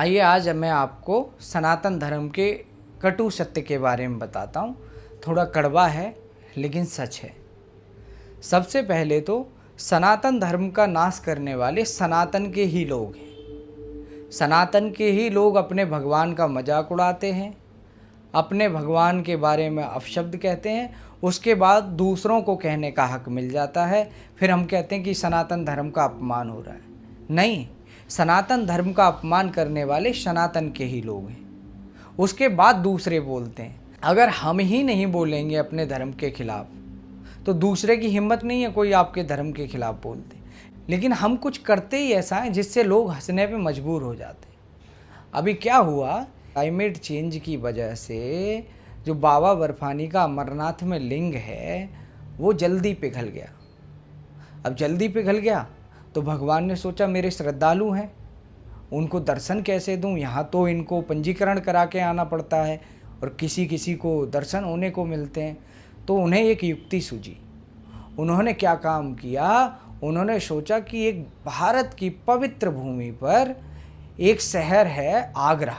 आइए आज मैं आपको सनातन धर्म के कटु सत्य के बारे में बताता हूँ। थोड़ा कड़वा है लेकिन सच है। सबसे पहले तो सनातन धर्म का नाश करने वाले सनातन के ही लोग हैं। सनातन के ही लोग अपने भगवान का मजाक उड़ाते हैं, अपने भगवान के बारे में अपशब्द कहते हैं, उसके बाद दूसरों को कहने का हक मिल जाता है। फिर हम कहते हैं कि सनातन धर्म का अपमान हो रहा है। नहीं, सनातन धर्म का अपमान करने वाले सनातन के ही लोग हैं, उसके बाद दूसरे बोलते हैं। अगर हम ही नहीं बोलेंगे अपने धर्म के खिलाफ तो दूसरे की हिम्मत नहीं है कोई आपके धर्म के खिलाफ बोलते। लेकिन हम कुछ करते ही ऐसा है जिससे लोग हंसने पे मजबूर हो जाते हैं। अभी क्या हुआ, क्लाइमेट चेंज की वजह से जो बाबा बर्फानी का अमरनाथ में लिंग है वो जल्दी पिघल गया। अब जल्दी पिघल गया तो भगवान ने सोचा मेरे श्रद्धालु हैं, उनको दर्शन कैसे दूं। यहाँ तो इनको पंजीकरण करा के आना पड़ता है और किसी किसी को दर्शन होने को मिलते हैं। तो उन्हें एक युक्ति सूझी। उन्होंने क्या काम किया, उन्होंने सोचा कि एक भारत की पवित्र भूमि पर एक शहर है आगरा,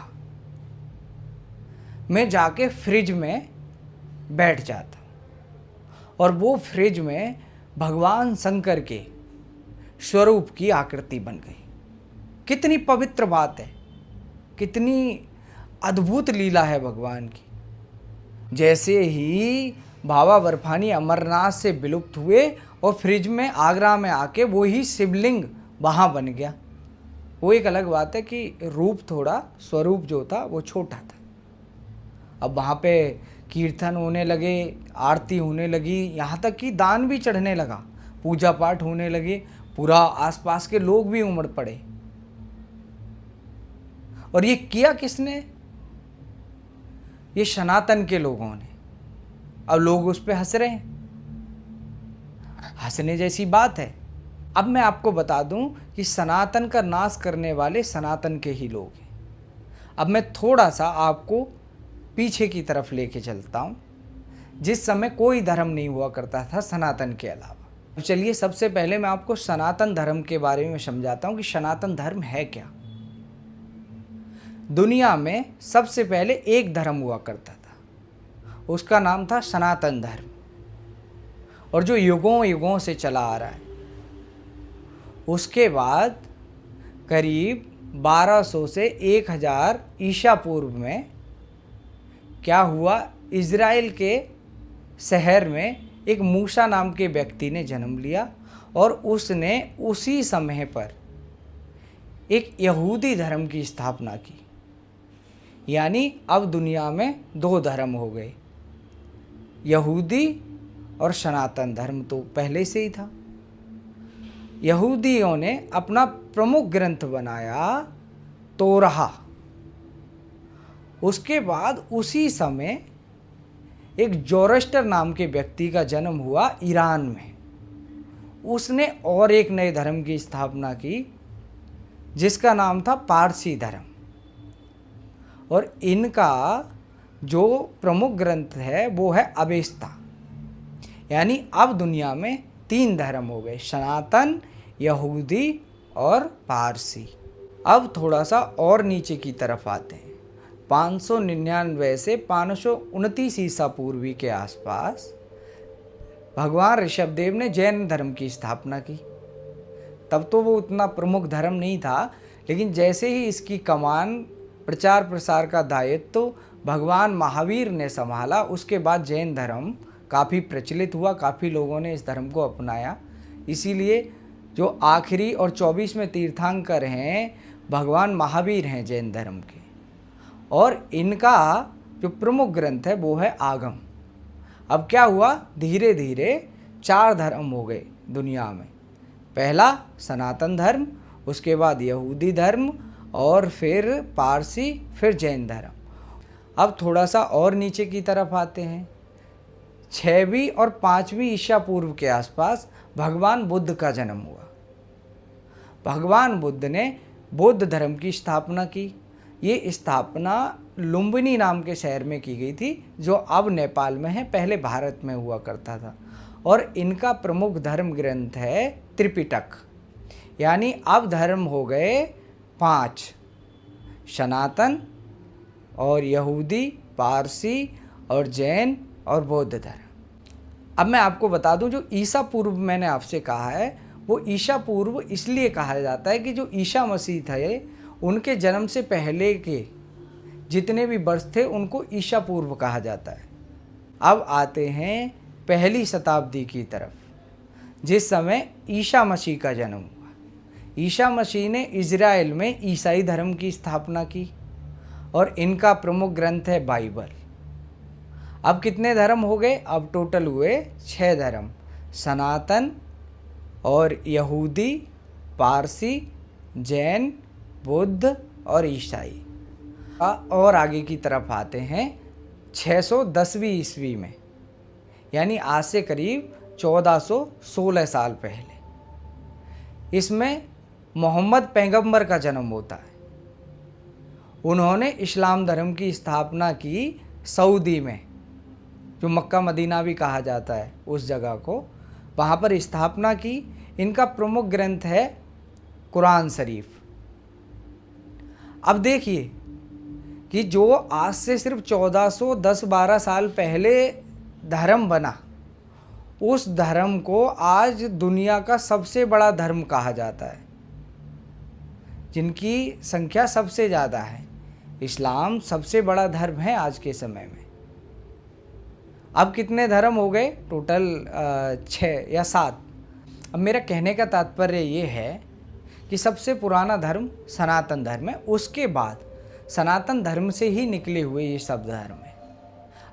मैं जाके फ्रिज में बैठ जाता और वो फ्रिज में भगवान शंकर के स्वरूप की आकृति बन गई। कितनी पवित्र बात है, कितनी अद्भुत लीला है भगवान की। जैसे ही बाबा बर्फानी अमरनाथ से विलुप्त हुए और फ्रिज में आगरा में आके वो ही शिवलिंग वहाँ बन गया। वो एक अलग बात है कि रूप थोड़ा, स्वरूप जो था वो छोटा था। अब वहाँ पे कीर्तन होने लगे, आरती होने लगी, यहाँ तक कि दान भी चढ़ने लगा, पूजा पाठ होने लगे, पूरा आसपास के लोग भी उमड़ पड़े। और ये किया किसने? ये सनातन के लोगों ने। अब लोग उस पे हंस रहे हैं, हंसने जैसी बात है। अब मैं आपको बता दूं कि सनातन का नाश करने वाले सनातन के ही लोग हैं। अब मैं थोड़ा सा आपको पीछे की तरफ लेके चलता हूं, जिस समय कोई धर्म नहीं हुआ करता था सनातन के अलावा। तो चलिए सबसे पहले मैं आपको सनातन धर्म के बारे में समझाता हूं कि सनातन धर्म है क्या। दुनिया में सबसे पहले एक धर्म हुआ करता था, उसका नाम था सनातन धर्म, और जो युगों युगों से चला आ रहा है। उसके बाद करीब 1200 से 1000 ईसा पूर्व में क्या हुआ, इज़राइल के शहर में एक मूसा नाम के व्यक्ति ने जन्म लिया और उसने उसी समय पर एक यहूदी धर्म की स्थापना की। यानी अब दुनिया में दो धर्म हो गए, यहूदी और सनातन धर्म तो पहले से ही था। यहूदियों ने अपना प्रमुख ग्रंथ बनाया तोराह। उसके बाद उसी समय एक जोरस्टर नाम के व्यक्ति का जन्म हुआ ईरान में। उसने और एक नए धर्म की स्थापना की जिसका नाम था पारसी धर्म। और इनका जो प्रमुख ग्रंथ है वो है अवेस्ता। यानी अब दुनिया में 3 धर्म हो गए, सनातन, यहूदी और पारसी। अब थोड़ा सा और नीचे की तरफ आते हैं। 599 से 529 ईसा पूर्वी के आसपास भगवान ऋषभदेव ने जैन धर्म की स्थापना की। तब तो वो उतना प्रमुख धर्म नहीं था, लेकिन जैसे ही इसकी कमान, प्रचार प्रसार का दायित्व तो भगवान महावीर ने संभाला, उसके बाद जैन धर्म काफ़ी प्रचलित हुआ, काफ़ी लोगों ने इस धर्म को अपनाया। इसीलिए जो आखिरी और 24वें तीर्थंकर हैं भगवान महावीर हैं जैन धर्म के। और इनका जो प्रमुख ग्रंथ है वो है आगम। अब क्या हुआ, धीरे धीरे 4 धर्म हो गए दुनिया में। पहला सनातन धर्म, उसके बाद यहूदी धर्म, और फिर पारसी, फिर जैन धर्म। अब थोड़ा सा और नीचे की तरफ आते हैं। 6वीं और 5वीं ईसा पूर्व के आसपास भगवान बुद्ध का जन्म हुआ। भगवान बुद्ध ने बौद्ध धर्म की स्थापना की। ये स्थापना लुम्बिनी नाम के शहर में की गई थी जो अब नेपाल में है, पहले भारत में हुआ करता था। और इनका प्रमुख धर्म ग्रंथ है त्रिपिटक। यानी अब धर्म हो गए 5, सनातन और यहूदी, पारसी और जैन और बौद्ध धर्म। अब मैं आपको बता दूं, जो ईसा पूर्व मैंने आपसे कहा है वो ईसा पूर्व इसलिए कहा जाता है कि जो ईसा मसीह थे उनके जन्म से पहले के जितने भी वर्ष थे उनको ईसा पूर्व कहा जाता है। अब आते हैं पहली शताब्दी की तरफ, जिस समय ईसा मसीह का जन्म हुआ। ईसा मसीह ने इज़राइल में ईसाई धर्म की स्थापना की और इनका प्रमुख ग्रंथ है बाइबल। अब कितने धर्म हो गए? अब टोटल हुए 6 धर्म, सनातन और यहूदी, पारसी, जैन, बुद्ध और ईसाई। और आगे की तरफ आते हैं 610वीं ईस्वी में, यानी आज से करीब 1416 साल पहले। इसमें मोहम्मद पैगंबर का जन्म होता है। उन्होंने इस्लाम धर्म की स्थापना की सऊदी में, जो मक्का मदीना भी कहा जाता है उस जगह को, वहाँ पर स्थापना की। इनका प्रमुख ग्रंथ है कुरान शरीफ। अब देखिए कि जो आज से सिर्फ 1410-12 साल पहले धर्म बना, उस धर्म को आज दुनिया का सबसे बड़ा धर्म कहा जाता है, जिनकी संख्या सबसे ज़्यादा है। इस्लाम सबसे बड़ा धर्म है आज के समय में। अब कितने धर्म हो गए? टोटल 6 या 7। अब मेरा कहने का तात्पर्य ये है कि सबसे पुराना धर्म सनातन धर्म है, उसके बाद सनातन धर्म से ही निकले हुए ये सब धर्म है।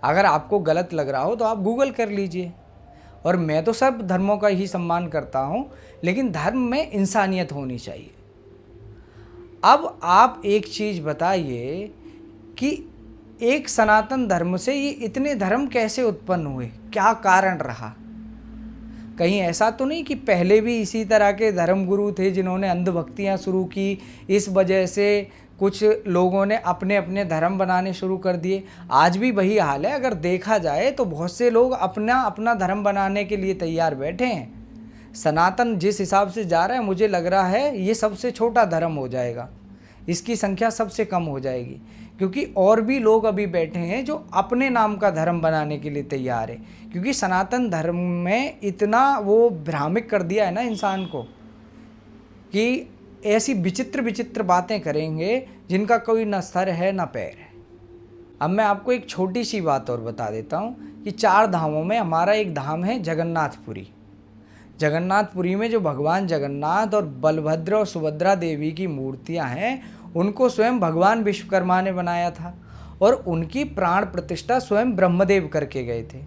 अगर आपको गलत लग रहा हो तो आप गूगल कर लीजिए। और मैं तो सब धर्मों का ही सम्मान करता हूँ, लेकिन धर्म में इंसानियत होनी चाहिए। अब आप एक चीज़ बताइए कि एक सनातन धर्म से ये इतने धर्म कैसे उत्पन्न हुए? क्या कारण रहा? कहीं ऐसा तो नहीं कि पहले भी इसी तरह के धर्म गुरु थे जिन्होंने अंधभक्तियाँ शुरू की, इस वजह से कुछ लोगों ने अपने अपने धर्म बनाने शुरू कर दिए? आज भी वही हाल है। अगर देखा जाए तो बहुत से लोग अपना अपना धर्म बनाने के लिए तैयार बैठे हैं। सनातन जिस हिसाब से जा रहा है, मुझे लग रहा है ये सबसे छोटा धर्म हो जाएगा, इसकी संख्या सबसे कम हो जाएगी, क्योंकि और भी लोग अभी बैठे हैं जो अपने नाम का धर्म बनाने के लिए तैयार है। क्योंकि सनातन धर्म में इतना वो भ्रामिक कर दिया है ना इंसान को, कि ऐसी विचित्र विचित्र बातें करेंगे जिनका कोई न सर है न पैर है। अब मैं आपको एक छोटी सी बात और बता देता हूँ कि 4 धामों में हमारा एक धाम है जगन्नाथपुरी। जगन्नाथपुरी में जो भगवान जगन्नाथ और बलभद्र और सुभद्रा देवी की मूर्तियाँ हैं, उनको स्वयं भगवान विश्वकर्मा ने बनाया था और उनकी प्राण प्रतिष्ठा स्वयं ब्रह्मदेव करके गए थे।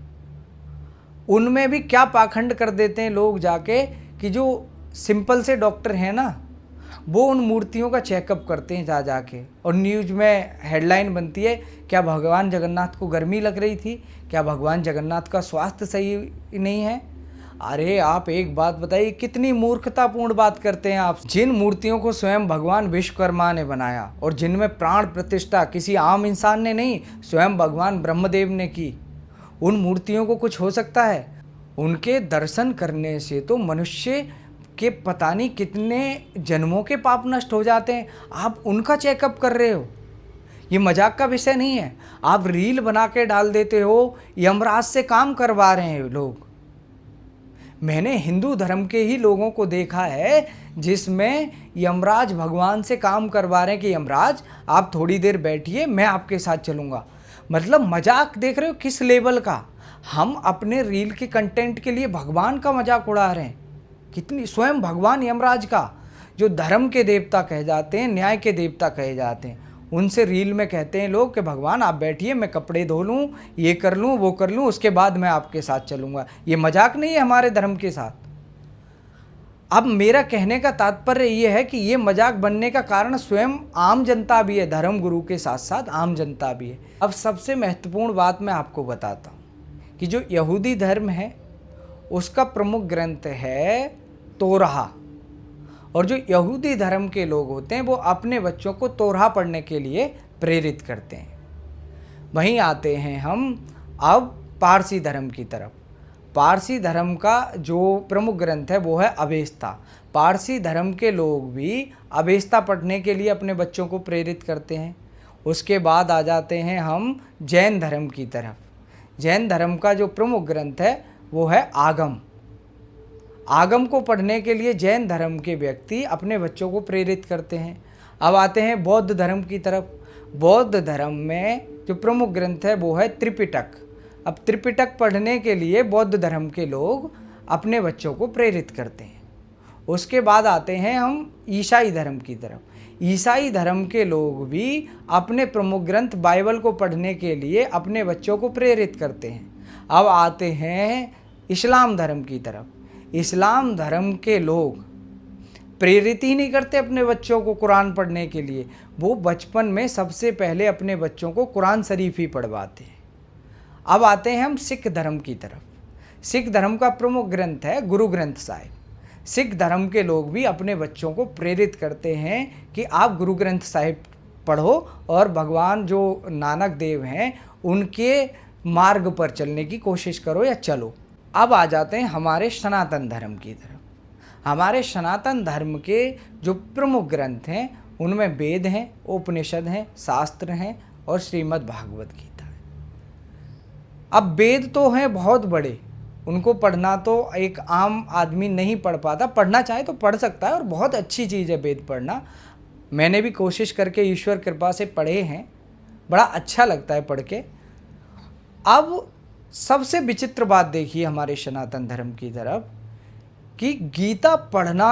उनमें भी क्या पाखंड कर देते हैं लोग जाके कि जो सिंपल से डॉक्टर हैं ना, वो उन मूर्तियों का चेकअप करते हैं जा जाके, और न्यूज़ में हेडलाइन बनती है, क्या भगवान जगन्नाथ को गर्मी लग रही थी? क्या भगवान जगन्नाथ का स्वास्थ्य सही नहीं है? अरे आप एक बात बताइए, कितनी मूर्खतापूर्ण बात करते हैं आप। जिन मूर्तियों को स्वयं भगवान विश्वकर्मा ने बनाया और जिनमें प्राण प्रतिष्ठा किसी आम इंसान ने नहीं, स्वयं भगवान ब्रह्मदेव ने की, उन मूर्तियों को कुछ हो सकता है? उनके दर्शन करने से तो मनुष्य के पता नहीं कितने जन्मों के पाप नष्ट हो जाते हैं। आप उनका चेकअप कर रहे हो? ये मजाक का विषय नहीं है। आप रील बना के डाल देते हो, यमराज से काम करवा रहे हैं लोग। मैंने हिंदू धर्म के ही लोगों को देखा है जिसमें यमराज भगवान से काम करवा रहे हैं कि यमराज आप थोड़ी देर बैठिए, मैं आपके साथ चलूँगा। मतलब मजाक देख रहे हो किस लेवल का? हम अपने रील के कंटेंट के लिए भगवान का मजाक उड़ा रहे हैं। कितनी, स्वयं भगवान यमराज का, जो धर्म के देवता कहे जाते हैं, न्याय के देवता कहे जाते हैं, उनसे रील में कहते हैं लोग कि भगवान आप बैठिए, मैं कपड़े धो लूँ, ये कर लूँ, वो कर लूँ, उसके बाद मैं आपके साथ चलूँगा। ये मजाक नहीं है हमारे धर्म के साथ। अब मेरा कहने का तात्पर्य ये है कि ये मजाक बनने का कारण स्वयं आम जनता भी है, धर्म गुरु के साथ साथ आम जनता भी है। अब सबसे महत्वपूर्ण बात मैं आपको बताता हूँ कि जो यहूदी धर्म है उसका प्रमुख ग्रंथ है तोराह, और जो यहूदी धर्म के लोग होते हैं वो अपने बच्चों को तोराह पढ़ने के लिए प्रेरित करते हैं। वहीं आते हैं हम अब पारसी धर्म की तरफ। पारसी धर्म का जो प्रमुख ग्रंथ है वो है अवेस्ता। पारसी धर्म के लोग भी अवेस्ता पढ़ने के लिए अपने बच्चों को प्रेरित करते हैं। उसके बाद आ जाते हैं हम जैन धर्म की तरफ। जैन धर्म का जो प्रमुख ग्रंथ है वो है आगम। आगम को पढ़ने के लिए जैन धर्म के व्यक्ति अपने बच्चों को प्रेरित करते हैं। अब आते हैं बौद्ध धर्म की तरफ। बौद्ध धर्म में जो प्रमुख ग्रंथ है वो है त्रिपिटक। अब त्रिपिटक पढ़ने के लिए बौद्ध धर्म के लोग अपने बच्चों को प्रेरित करते हैं। उसके बाद आते हैं हम ईसाई धर्म की तरफ। ईसाई धर्म के लोग भी अपने प्रमुख ग्रंथ बाइबल को पढ़ने के लिए अपने बच्चों को प्रेरित करते हैं। अब आते हैं इस्लाम धर्म की तरफ। इस्लाम धर्म के लोग प्रेरित ही नहीं करते अपने बच्चों को कुरान पढ़ने के लिए, वो बचपन में सबसे पहले अपने बच्चों को कुरान शरीफ ही पढ़वाते हैं। अब आते हैं हम सिख धर्म की तरफ। सिख धर्म का प्रमुख ग्रंथ है गुरु ग्रंथ साहिब। सिख धर्म के लोग भी अपने बच्चों को प्रेरित करते हैं कि आप गुरु ग्रंथ साहिब पढ़ो और भगवान जो नानक देव हैं उनके मार्ग पर चलने की कोशिश करो या चलो। अब आ जाते हैं हमारे सनातन धर्म की तरफ। हमारे सनातन धर्म के जो प्रमुख ग्रंथ हैं उनमें वेद हैं, उपनिषद हैं, शास्त्र हैं और श्रीमद् भागवत गीता है। अब वेद तो हैं बहुत बड़े, उनको पढ़ना तो एक आम आदमी नहीं पढ़ पाता। पढ़ना चाहे तो पढ़ सकता है और बहुत अच्छी चीज़ है वेद पढ़ना। मैंने भी कोशिश करके ईश्वर कृपा से पढ़े हैं, बड़ा अच्छा लगता है पढ़ के। अब सबसे विचित्र बात देखिए हमारे सनातन धर्म की तरफ कि गीता पढ़ना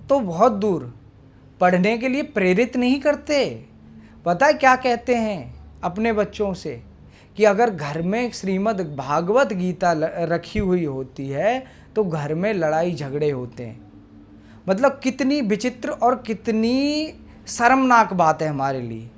तो बहुत दूर, पढ़ने के लिए प्रेरित नहीं करते। पता है क्या कहते हैं अपने बच्चों से कि अगर घर में श्रीमद् भागवत गीता रखी हुई होती है तो घर में लड़ाई झगड़े होते हैं। मतलब कितनी विचित्र और कितनी शर्मनाक बात है हमारे लिए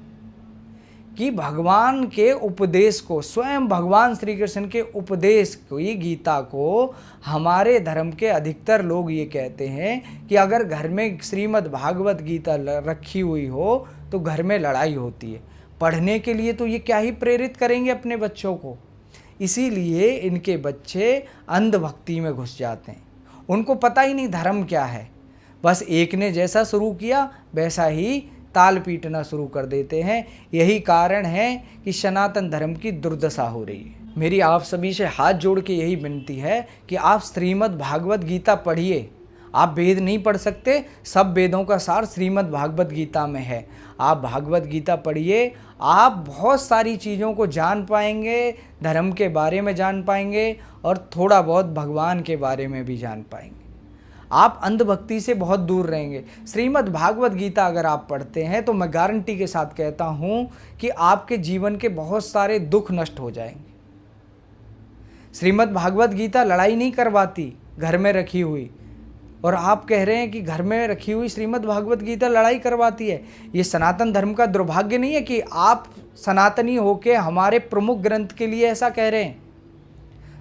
कि भगवान के उपदेश को, स्वयं भगवान श्री कृष्ण के उपदेश को, ये गीता को हमारे धर्म के अधिकतर लोग ये कहते हैं कि अगर घर में श्रीमद् भागवत गीता रखी हुई हो तो घर में लड़ाई होती है। पढ़ने के लिए तो ये क्या ही प्रेरित करेंगे अपने बच्चों को। इसीलिए इनके बच्चे अंधभक्ति में घुस जाते हैं। उनको पता ही नहीं धर्म क्या है, बस एक ने जैसा शुरू किया वैसा ही ताल पीटना शुरू कर देते हैं। यही कारण है कि सनातन धर्म की दुर्दशा हो रही है। मेरी आप सभी से हाथ जोड़ के यही विनती है कि आप श्रीमद् भागवत गीता पढ़िए। आप वेद नहीं पढ़ सकते, सब वेदों का सार श्रीमद् भागवत गीता में है। आप भागवत गीता पढ़िए, आप बहुत सारी चीज़ों को जान पाएंगे, धर्म के बारे में जान पाएंगे और थोड़ा बहुत भगवान के बारे में भी जान पाएंगे। आप अंधभक्ति से बहुत दूर रहेंगे। श्रीमद् भागवत गीता अगर आप पढ़ते हैं तो मैं गारंटी के साथ कहता हूँ कि आपके जीवन के बहुत सारे दुख नष्ट हो जाएंगे। श्रीमद् भागवत गीता लड़ाई नहीं करवाती घर में रखी हुई, और आप कह रहे हैं कि घर में रखी हुई श्रीमद् भागवत गीता लड़ाई करवाती है। ये सनातन धर्म का दुर्भाग्य नहीं है कि आप सनातनी होके हमारे प्रमुख ग्रंथ के लिए ऐसा कह रहे हैं।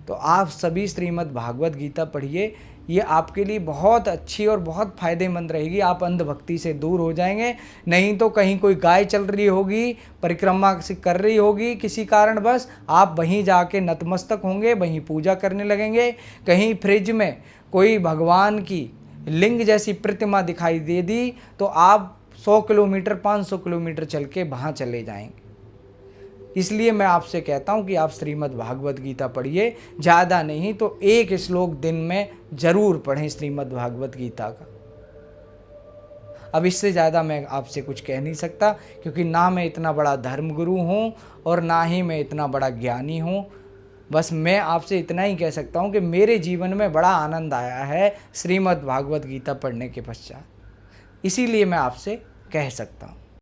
तो आप सभी श्रीमद् भागवत गीता पढ़िए, ये आपके लिए बहुत अच्छी और बहुत फ़ायदेमंद रहेगी। आप अंधभक्ति से दूर हो जाएंगे। नहीं तो कहीं कोई गाय चल रही होगी, परिक्रमा से कर रही होगी किसी कारणवश, आप वहीं जाके नतमस्तक होंगे, वहीं पूजा करने लगेंगे। कहीं फ्रिज में कोई भगवान की लिंग जैसी प्रतिमा दिखाई दे दी तो आप 100 किलोमीटर 500 किलोमीटर चल के वहाँ चले जाएंगे। इसलिए मैं आपसे कहता हूँ कि आप श्रीमद् भागवत गीता पढ़िए, ज़्यादा नहीं तो एक श्लोक दिन में ज़रूर पढ़ें श्रीमद् भागवत गीता का। अब इससे ज़्यादा मैं आपसे कुछ कह नहीं सकता, क्योंकि ना मैं इतना बड़ा धर्मगुरु हूँ और ना ही मैं इतना बड़ा ज्ञानी हूँ। बस मैं आपसे इतना ही कह सकता हूँ कि मेरे जीवन में बड़ा आनंद आया है श्रीमद् भागवत गीता पढ़ने के पश्चात, इसीलिए मैं आपसे कह सकता हूँ।